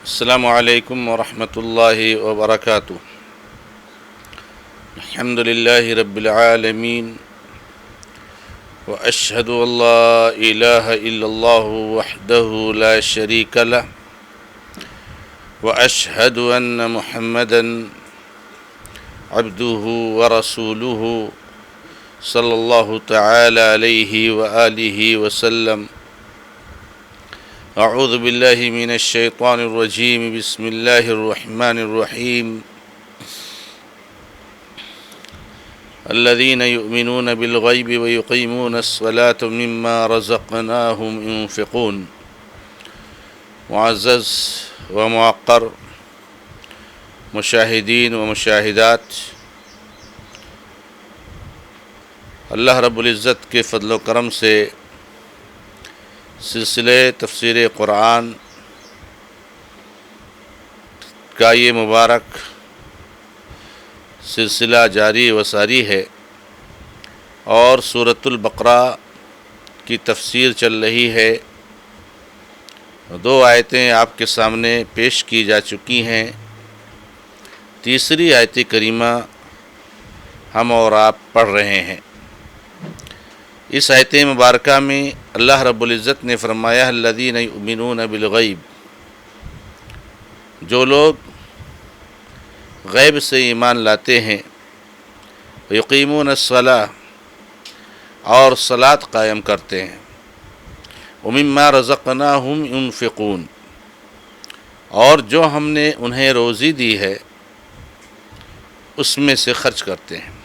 السلام علیکم ورحمۃ اللہ وبرکاتہ۔ الحمد للہ رب العالمین واشہد ان لا الہ الا اللہ وحدہ لا شریک لہ واشہد ان محمدا عبدہ ورسولہ صلی اللہ تعالی علیہ وآلہ وسلم۔ اعوذ باللہ من الشیطان الرجیم، بسم اللہ الرحمن الرحیم۔ الذین یؤمنون بالغیب ویقیمون الصلاة مما رزقناہم ينفقون۔ معزز و معقر مشاہدین و مشاہدات، اللہ رب العزت کے فضل و کرم سے سلسلہ تفسیر قرآن کا یہ مبارک سلسلہ جاری و ساری ہے، اور سورۃ البقرہ کی تفسیر چل رہی ہے۔ 2 آیتیں آپ کے سامنے پیش کی جا چکی ہیں، تیسری آیت کریمہ ہم اور آپ پڑھ رہے ہیں۔ اس آیت مبارکہ میں اللہ رب العزت نے فرمایا الذین یؤمنون بالغیب، جو لوگ غیب سے ایمان لاتے ہیں، یقیمون الصلاۃ، اور صلاۃ قائم کرتے ہیں، ومما رزقناہم ينفقون، اور جو ہم نے انہیں روزی دی ہے اس میں سے خرچ کرتے ہیں۔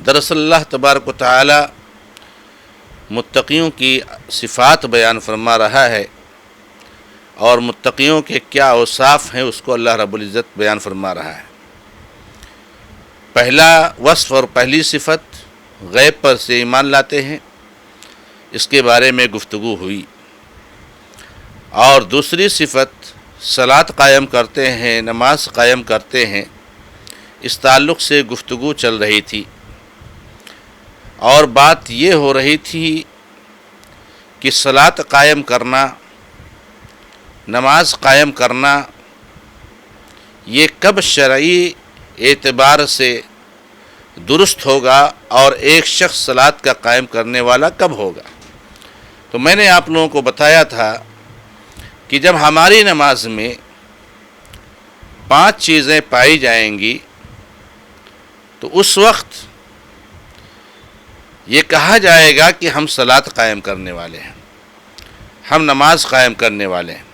دراصل اللہ تبارک و تعالی متقیوں کی صفات بیان فرما رہا ہے، اور متقیوں کے کیا اوصاف ہیں اس کو اللہ رب العزت بیان فرما رہا ہے۔ پہلا وصف اور پہلی صفت غیب پر سے ایمان لاتے ہیں، اس کے بارے میں گفتگو ہوئی، اور دوسری صفت صلاۃ قائم کرتے ہیں، نماز قائم کرتے ہیں، اس تعلق سے گفتگو چل رہی تھی، اور بات یہ ہو رہی تھی کہ صلاۃ قائم کرنا، نماز قائم کرنا، یہ کب شرعی اعتبار سے درست ہوگا، اور ایک شخص صلاۃ کا قائم کرنے والا کب ہوگا۔ تو میں نے آپ لوگوں کو بتایا تھا کہ جب ہماری نماز میں 5 چیزیں پائی جائیں گی تو اس وقت یہ کہا جائے گا کہ ہم صلاۃ قائم کرنے والے ہیں، ہم نماز قائم کرنے والے ہیں۔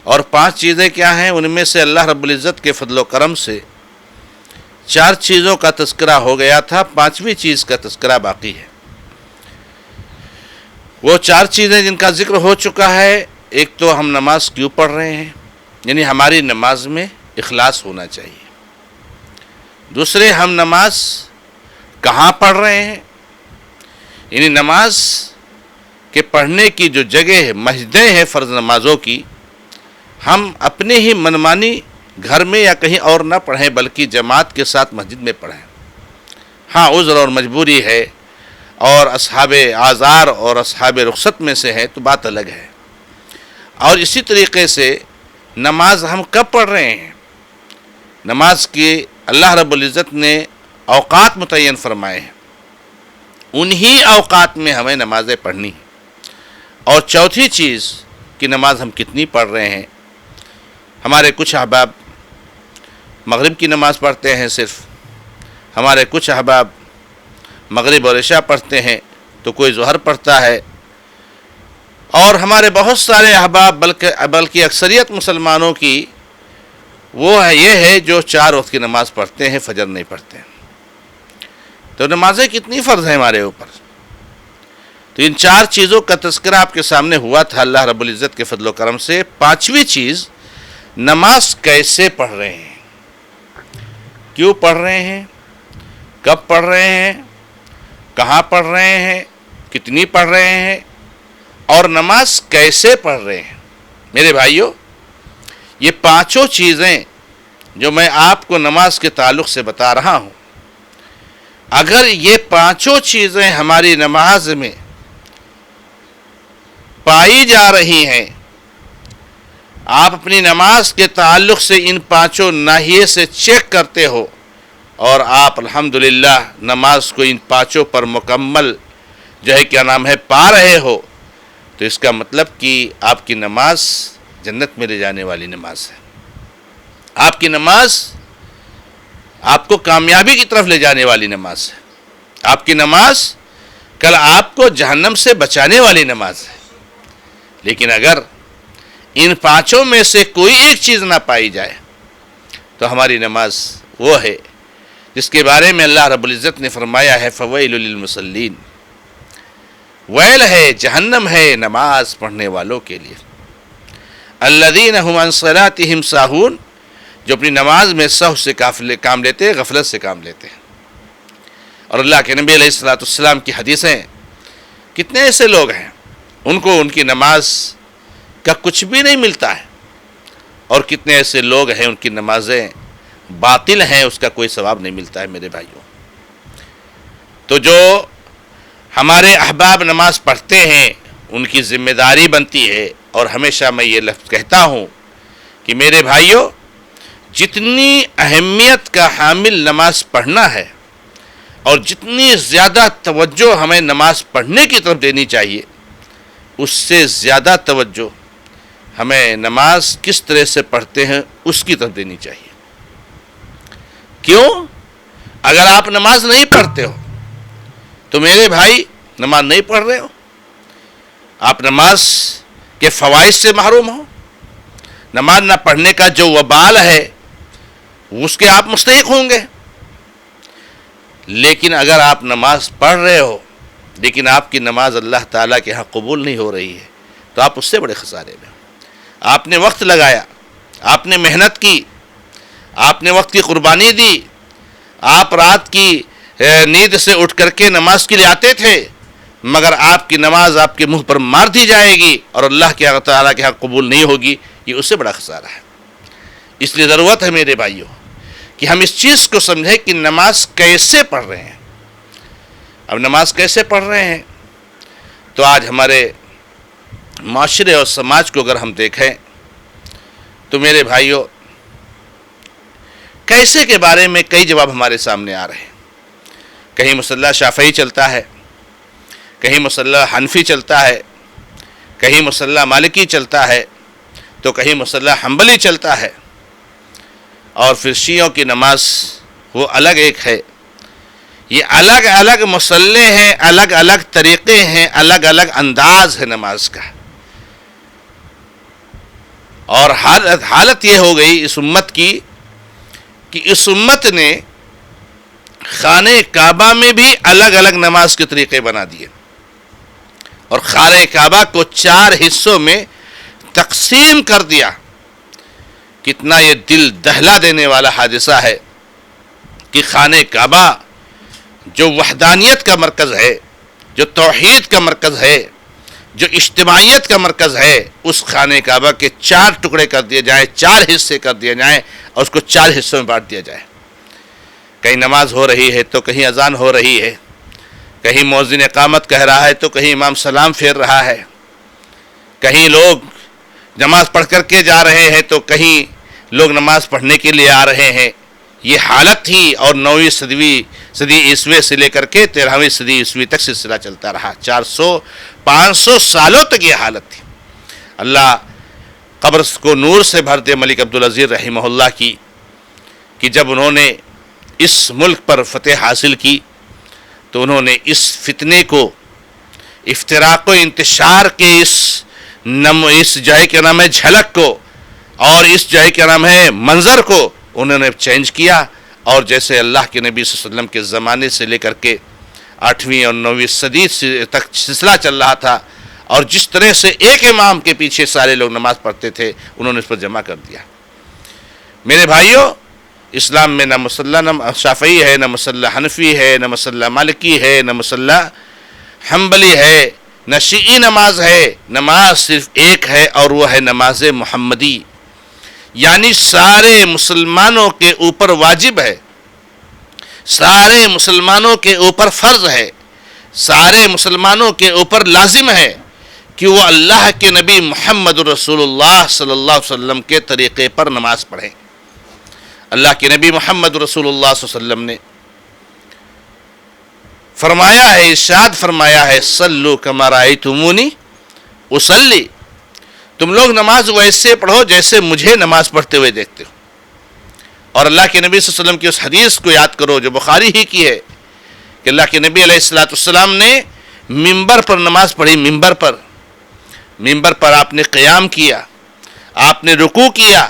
اور 5 چیزیں کیا ہیں؟ ان میں سے اللہ رب العزت کے فضل و کرم سے 4 چیزوں کا تذکرہ ہو گیا تھا، 5ویں چیز کا تذکرہ باقی ہے۔ وہ 4 چیزیں جن کا ذکر ہو چکا ہے، ایک تو ہم نماز کیوں پڑھ رہے ہیں، یعنی ہماری نماز میں اخلاص ہونا چاہیے۔ دوسرے، ہم نماز کہاں پڑھ رہے ہیں، یعنی نماز کے پڑھنے کی جو جگہ ہے، مسجدیں ہیں فرض نمازوں کی، ہم اپنے ہی منمانی گھر میں یا کہیں اور نہ پڑھیں بلکہ جماعت کے ساتھ مسجد میں پڑھیں۔ ہاں، عذر اور مجبوری ہے اور اصحاب اعذار اور اصحاب رخصت میں سے ہے تو بات الگ ہے۔ اور اسی طریقے سے نماز ہم کب پڑھ رہے ہیں، نماز کی اللہ رب العزت نے اوقات متعین فرمائے ہیں، انہی اوقات میں ہمیں نمازیں پڑھنی ہیں۔ اور چوتھی چیز کہ نماز ہم کتنی پڑھ رہے ہیں۔ ہمارے کچھ احباب مغرب کی نماز پڑھتے ہیں صرف، ہمارے کچھ احباب مغرب اور عشاء پڑھتے ہیں، تو کوئی ظہر پڑھتا ہے، اور ہمارے بہت سارے احباب بلکہ اکثریت مسلمانوں کی وہ ہے یہ ہے جو 4 وقت کی نماز پڑھتے ہیں، فجر نہیں پڑھتے ہیں۔ تو نمازیں کتنی فرض ہیں ہمارے اوپر؟ تو ان 4 چیزوں کا تذکرہ آپ کے سامنے ہوا تھا اللہ رب العزت کے فضل و کرم سے۔ 5ویں چیز، نماز کیسے پڑھ رہے ہیں، کیوں پڑھ رہے ہیں، کب پڑھ رہے ہیں، کہاں پڑھ رہے ہیں، کتنی پڑھ رہے ہیں، اور نماز کیسے پڑھ رہے ہیں۔ میرے بھائیوں، یہ 5 چیزیں جو میں آپ کو نماز کے تعلق سے بتا رہا ہوں، اگر یہ 5 چیزیں ہماری نماز میں پائی جا رہی ہیں آپ اپنی نماز کے تعلق سے ان پانچوں ناحیے سے چیک کرتے ہو اور آپ الحمدللہ نماز کو ان پانچوں پر مکمل کیا نام ہے پا رہے ہو، تو اس کا مطلب کہ آپ کی نماز جنت میں لے جانے والی نماز ہے. آپ کی نماز آپ کو کامیابی کی طرف لے جانے والی نماز ہے. آپ کی نماز کل آپ کو جہنم سے بچانے والی نماز ہے. لیکن اگر ان پانچوں میں سے کوئی ایک چیز نہ پائی جائے تو ہماری نماز وہ ہے جس کے بارے میں اللہ رب العزت نے فرمایا ہے فویل للمصلین، ویل ہے، جہنم ہے نماز پڑھنے والوں کے لیے. الذین هم عن صلاتهم ساہون، جو اپنی نماز میں سہو سے کام لیتے ہیں، غفلت سے کام لیتے ہیں. اور اللہ کے نبی علیہ السلام کی حدیثیں، کتنے ایسے لوگ ہیں ان کو ان کی نماز کا کچھ بھی نہیں ملتا ہے، اور کتنے ایسے لوگ ہیں ان کی نمازیں باطل ہیں، اس کا کوئی ثواب نہیں ملتا ہے. میرے بھائیوں، تو جو ہمارے احباب نماز پڑھتے ہیں ان کی ذمہ داری بنتی ہے، اور ہمیشہ میں یہ لفظ کہتا ہوں کہ میرے بھائیوں، جتنی اہمیت کا حامل نماز پڑھنا ہے اور جتنی زیادہ توجہ ہمیں نماز پڑھنے کی طرف دینی چاہیے، اس سے زیادہ توجہ ہمیں نماز کس طرح سے پڑھتے ہیں اس کی طرف دینی چاہیے. کیوں؟ اگر آپ نماز نہیں پڑھتے ہو تو میرے بھائی نماز نہیں پڑھ رہے ہو، آپ نماز کے فوائد سے محروم ہو. نماز نہ پڑھنے کا جو وبال ہے اس کے آپ مستحق ہوں گے. لیکن اگر آپ نماز پڑھ رہے ہو لیکن آپ کی نماز اللہ تعالیٰ کے ہاں قبول نہیں ہو رہی ہے تو آپ اس سے بڑے خسارے میں. آپ نے وقت لگایا، آپ نے محنت کی، آپ نے وقت کی قربانی دی، آپ رات کی نیند سے اٹھ کر کے نماز کے لیے آتے تھے، مگر آپ کی نماز آپ کے منہ پر مار دی جائے گی اور اللہ کے تعالیٰ کے حق قبول نہیں ہوگی. یہ اس سے بڑا خسارہ ہے. اس لیے ضرورت ہے میرے بھائیوں کہ ہم اس چیز کو سمجھیں کہ نماز کیسے پڑھ رہے ہیں. اب نماز کیسے پڑھ رہے ہیں تو آج ہمارے معاشرے اور سماج کو اگر ہم دیکھیں تو میرے بھائیوں، کیسے کے بارے میں کئی جواب ہمارے سامنے آ رہے ہیں. کہیں مصلی شافعی چلتا ہے، کہیں مصلی حنفی چلتا ہے، کہیں مصلی مالکی چلتا ہے، تو کہیں مصلی حنبلی چلتا ہے. اور پھر شیعوں کی نماز وہ الگ ایک ہے. یہ الگ الگ مصلے ہیں، الگ الگ طریقے ہیں، الگ الگ انداز ہے نماز کا. اور حالت یہ ہو گئی اس امت کی کہ اس امت نے خانہ کعبہ میں بھی الگ الگ نماز کے طریقے بنا دیے، اور خانہ کعبہ کو 4 حصوں میں تقسیم کر دیا. کتنا یہ دل دہلا دینے والا حادثہ ہے کہ خانہ کعبہ جو وحدانیت کا مرکز ہے، جو توحید کا مرکز ہے، جو اجتماعیت کا مرکز ہے، اس خانہ کعبہ کے 4 ٹکڑے کر دیے جائیں، 4 حصے کر دیے جائیں اور اس کو 4 حصوں میں بانٹ دیا جائے. کہیں نماز ہو رہی ہے تو کہیں اذان ہو رہی ہے، کہیں مؤذن اقامت کہہ رہا ہے تو کہیں امام سلام پھیر رہا ہے، کہیں لوگ نماز پڑھ کر کے جا رہے ہیں تو کہیں لوگ نماز پڑھنے کے لیے آ رہے ہیں. یہ حالت تھی، اور 9ویں صدی عیسوی سے لے کر کے 13ویں صدی عیسوی تک سلسلہ چلتا رہا. 400-500 سالوں تک یہ حالت تھی. اللہ قبر کو نور سے بھر دے ملک عبدالعزیز رحمہ اللہ کی، کہ جب انہوں نے اس ملک پر فتح حاصل کی تو انہوں نے اس فتنے کو، افتراق و انتشار کے اس جائے کا نام ہے جھلک کو، اور اس جائے کا نام ہے منظر کو انہوں نے چینج کیا. اور جیسے اللہ کے نبی صلی اللہ علیہ وسلم کے زمانے سے لے کر کے 8ویں اور 9ویں صدی تک سلسلہ چل رہا تھا، اور جس طرح سے ایک امام کے پیچھے سارے لوگ نماز پڑھتے تھے، انہوں نے اس پر جمع کر دیا. میرے بھائیوں، اسلام میں نہ مصلی شافعی ہے، نہ مصلی حنفی ہے، نہ مصلی مالکی ہے، نہ مصلی حنبلی ہے، نہ شیعی نماز ہے. نماز صرف ایک ہے، اور وہ ہے نماز محمدی. یعنی سارے مسلمانوں کے اوپر واجب ہے، سارے مسلمانوں کے اوپر فرض ہے، سارے مسلمانوں کے اوپر لازم ہے کہ وہ اللہ کے نبی محمد رسول اللہ صلی اللہ علیہ وسلم کے طریقے پر نماز پڑھیں. اللہ کے نبی محمد رسول اللہ صلی اللہ علیہ وسلم نے فرمایا ہے، ارشاد فرمایا ہے، صلو کما رأیتمونی اصلی، تم لوگ نماز ویسے پڑھو جیسے مجھے نماز پڑھتے ہوئے دیکھتے ہو. اور اللہ کے نبی صلی اللہ علیہ وسلم کی اس حدیث کو یاد کرو جو بخاری ہی کی ہے کہ اللہ کے نبی علیہ الصلوۃ والسلام نے ممبر پر نماز پڑھی. ممبر پر آپ نے قیام کیا، آپ نے رکوع کیا.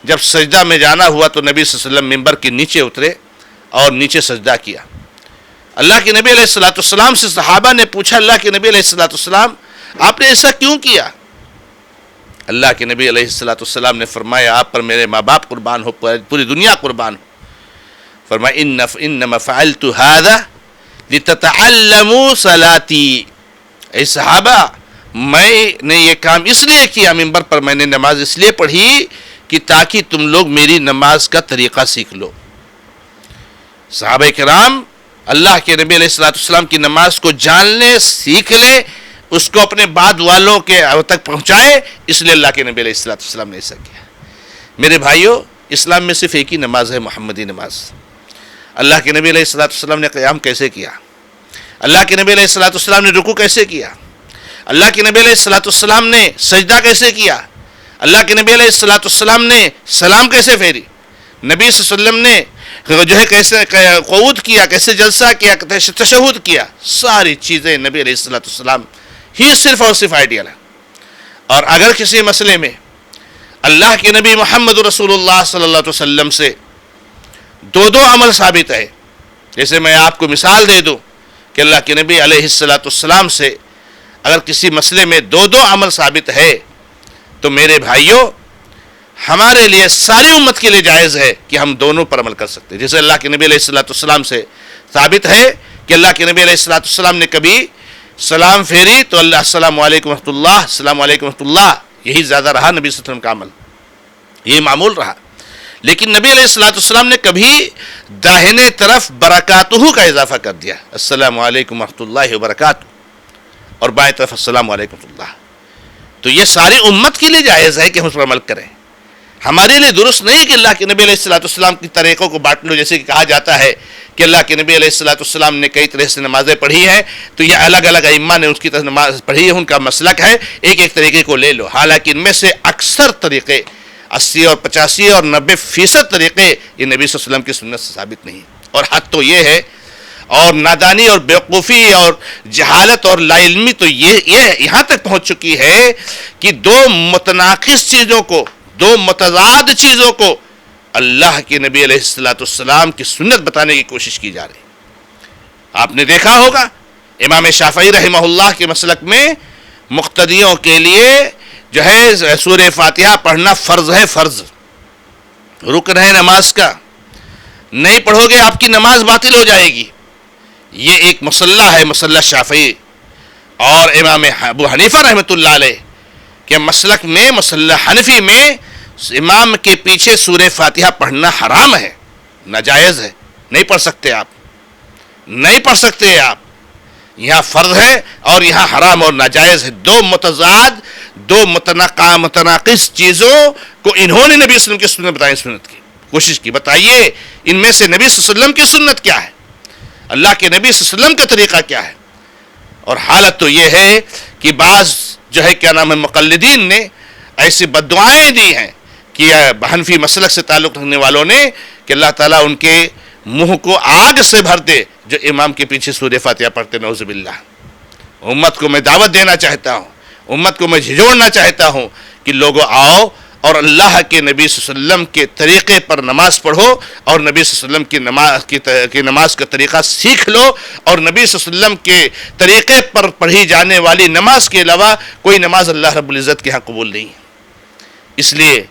جب سجدہ میں جانا ہوا تو نبی صلی اللہ علیہ وسلم ممبر کے نیچے اترے اور نیچے سجدہ کیا. اللہ کے نبی علیہ الصلوۃ والسلام سے صحابہ نے پوچھا، اللہ کے نبی علیہ الصلوۃ والسلام آپ نے ایسا کیوں کیا؟ اللہ کے نبی علیہ الصلوۃ والسلام نے فرمایا، آپ پر میرے ماں باپ قربان ہو، پوری دنیا قربان ہو. فرمایا انما فعلت هذا لتتعلموا صلاتي، اے صحابہ میں نے یہ کام اس لیے کیا، ممبر پر میں نے نماز اس لیے پڑھی کہ تاکہ تم لوگ میری نماز کا طریقہ سیکھ لو. صحابہ کرام اللہ کے نبی علیہ الصلوۃ والسلام کی نماز کو جان لیں، سیکھ لیں، اس کو اپنے بعد والوں کے تک پہنچائے، اس لیے اللہ کے نبی علیہ الصلوۃ والسلام نے ایسا کیا. میرے بھائیوں، اسلام میں صرف ایک ہی نماز ہے، محمدی نماز. اللہ کے نبی علیہ الصلوۃ والسلام نے قیام کیسے کیا؟ اللہ کے نبی علیہ الصلوۃ والسلام نے رکوع کیسے کیا؟ اللہ کے نبی علیہ الصلوۃ والسلام نے سجدہ کیسے کیا؟ اللہ کے نبی علیہ الصلوۃ والسلام نے سلام کیسے پھیری؟ نبی صلی اللہ علیہ وسلم نے جو ہے کیسے قعود کیا، کیسے جلسہ کیا، کیسے تشہد کیا، ساری چیزیں نبی علیہ الصلوۃ والسلام ہی صرف اور صرف آئیڈیل ہے. اور اگر کسی مسئلے میں اللہ کے نبی محمد رسول اللہ صلی اللہ علیہ وسلم سے دو عمل ثابت ہے، جیسے میں آپ کو مثال دے دوں کہ اللہ کے نبی علیہ الصلوۃ والسلام سے اگر کسی مسئلے میں دو عمل ثابت ہے تو میرے بھائیوں ہمارے لیے ساری امت کے لیے جائز ہے کہ ہم دونوں پر عمل کر سکتے ہیں. جیسے اللہ کے نبی علیہ الصلوۃ والسلام سے ثابت ہے کہ اللہ کے نبی علیہ الصلوۃ والسلام نے کبھی سلام پھیری تو اللہ السلام علیکم ورحمۃ اللہ، السلام علیکم ورحمۃ اللہ، یہی زیادہ رہا نبی صلی اللہ علیہ وسلم کا عمل، یہی معمول رہا. لیکن نبی علیہ الصلوۃ والسلام نے کبھی داہنے طرف برکاتہ کا اضافہ کر دیا، السلام علیکم ورحمۃ اللہ وبرکاتہ، اور بائیں طرف السلام علیکم ورحمۃ اللہ. تو یہ ساری امت کے لیے جائز ہے کہ ہم اس پر عمل کریں. ہمارے لیے درست نہیں کہ اللہ کے نبی علیہ الصلوۃ والسلام کی طریقوں کو بانٹ لو، جیسے کہ کہا جاتا ہے کہ اللہ کے نبی علیہ الصلوۃ والسلام نے کئی طرح سے نمازیں پڑھی ہیں تو یہ الگ الگ ائمہ نے اس کی طرح نماز پڑھی ہے، ان کا مسلک ہے، ایک طریقے کو لے لو. حالانکہ ان میں سے اکثر طریقے 80 اور 85 اور 90% طریقے یہ نبی صلی اللہ علیہ وسلم کی سنت سے ثابت نہیں. اور حد تو یہ ہے، اور نادانی اور بیوقوفی اور جہالت اور لا علمی تو یہ یہاں تک پہنچ چکی ہے کہ دو متناقض چیزوں کو، دو متضاد چیزوں کو اللہ کے نبی علیہ الصلوۃ والسلام کی سنت بتانے کی کوشش کی جا رہی. آپ نے دیکھا ہوگا امام شافعی رحمہ اللہ کے مسلک میں مقتدیوں کے لیے جو ہے سورہ فاتحہ پڑھنا فرض ہے، فرض رکن ہے نماز کا، نہیں پڑھو گے آپ کی نماز باطل ہو جائے گی. یہ ایک مسئلہ ہے، مسئلہ شافعی اور امام ابو حنیفہ رحمۃ اللہ علیہ کے مسلک میں، مسئلہ حنفی میں امام کے پیچھے سورہ فاتحہ پڑھنا حرام ہے، ناجائز ہے، نہیں پڑھ سکتے آپ، نہیں پڑھ سکتے آپ. یہاں فرض ہے اور یہاں حرام اور ناجائز ہے. دو متضاد، دو متناقض چیزوں کو انہوں نے نبی صلی اللہ علیہ وسلم کی سنت بتائی، سنت کی کوشش کی. بتائیے ان میں سے نبی صلی اللہ علیہ وسلم کی سنت کیا ہے، اللہ کے نبی صلی اللہ علیہ وسلم کا طریقہ کیا ہے؟ اور حالت تو یہ ہے کہ بعض جو ہے کیا نام ہے مقلدین نے ایسی بددعائیں دی ہیں کہ حنفی مسلک سے تعلق رکھنے والوں نے کہ اللہ تعالیٰ ان کے منہ کو آگ سے بھر دے جو امام کے پیچھے سورہ فاتحہ پڑھتے، نعوذ باللہ. امت کو میں دعوت دینا چاہتا ہوں، امت کو میں جھجوڑنا چاہتا ہوں کہ لوگوں آؤ اور اللہ کے نبی صلی اللہ علیہ وسلم کے طریقے پر نماز پڑھو اور نبی صلی اللہ علیہ وسلم کی نماز کا طریقہ سیکھ لو. اور نبی صلی اللہ علیہ وسلم کے طریقے پر پڑھی جانے والی نماز کے علاوہ کوئی نماز اللہ رب العزت کے ہاں قبول نہیں ہے. اس لیے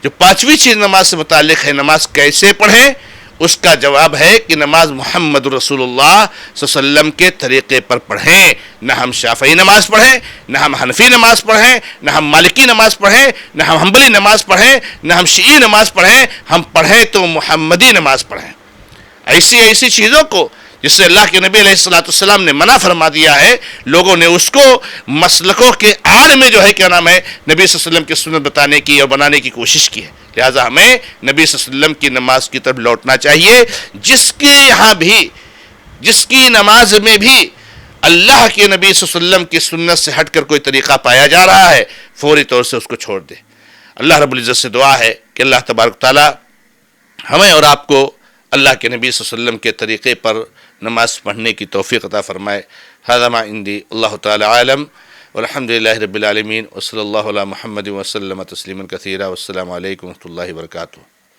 جو پانچویں چیز نماز سے متعلق ہے، نماز کیسے پڑھیں، اس کا جواب ہے کہ نماز محمد رسول اللہ صلی اللہ علیہ وسلم کے طریقے پر پڑھیں. نہ ہم شافعی نماز پڑھیں، نہ ہم حنفی نماز پڑھیں، نہ ہم مالکی نماز پڑھیں، نہ ہم حنبلی نماز پڑھیں، نہ ہم شیعی نماز پڑھیں. ہم پڑھیں تو محمدی نماز پڑھیں. ایسی چیزوں کو جس سے اللہ کے نبی علیہ الصلوۃ والسلام نے منع فرما دیا ہے، لوگوں نے اس کو مسلکوں کے آڑ میں جو ہے کیا نام ہے نبی صلی اللہ علیہ وسلم کی سنت بتانے کی اور بنانے کی کوشش کی ہے۔ لہٰذا ہمیں نبی صلی اللہ علیہ وسلم کی نماز کی طرف لوٹنا چاہیے، جس کی نماز میں بھی اللہ کے نبی صلی اللہ علیہ وسلم کی سنت سے ہٹ کر کوئی طریقہ پایا جا رہا ہے، فوری طور سے اس کو چھوڑ دے۔ اللہ رب العزت سے دعا ہے کہ اللہ تبارک تعالیٰ ہمیں اور آپ کو اللہ کے نبی صلی اللہ علیہ وسلم کے طریقے پر نماز پڑھنے کی توفیق عطا فرمائے۔ ھذا ما عندی، اللہ تعالی عالم، والحمد للہ رب العالمین، وصلی اللہ علی محمد وسلم تسلیما کثیرا، والسلام علیکم ورحمۃ اللہ وبرکاتہ۔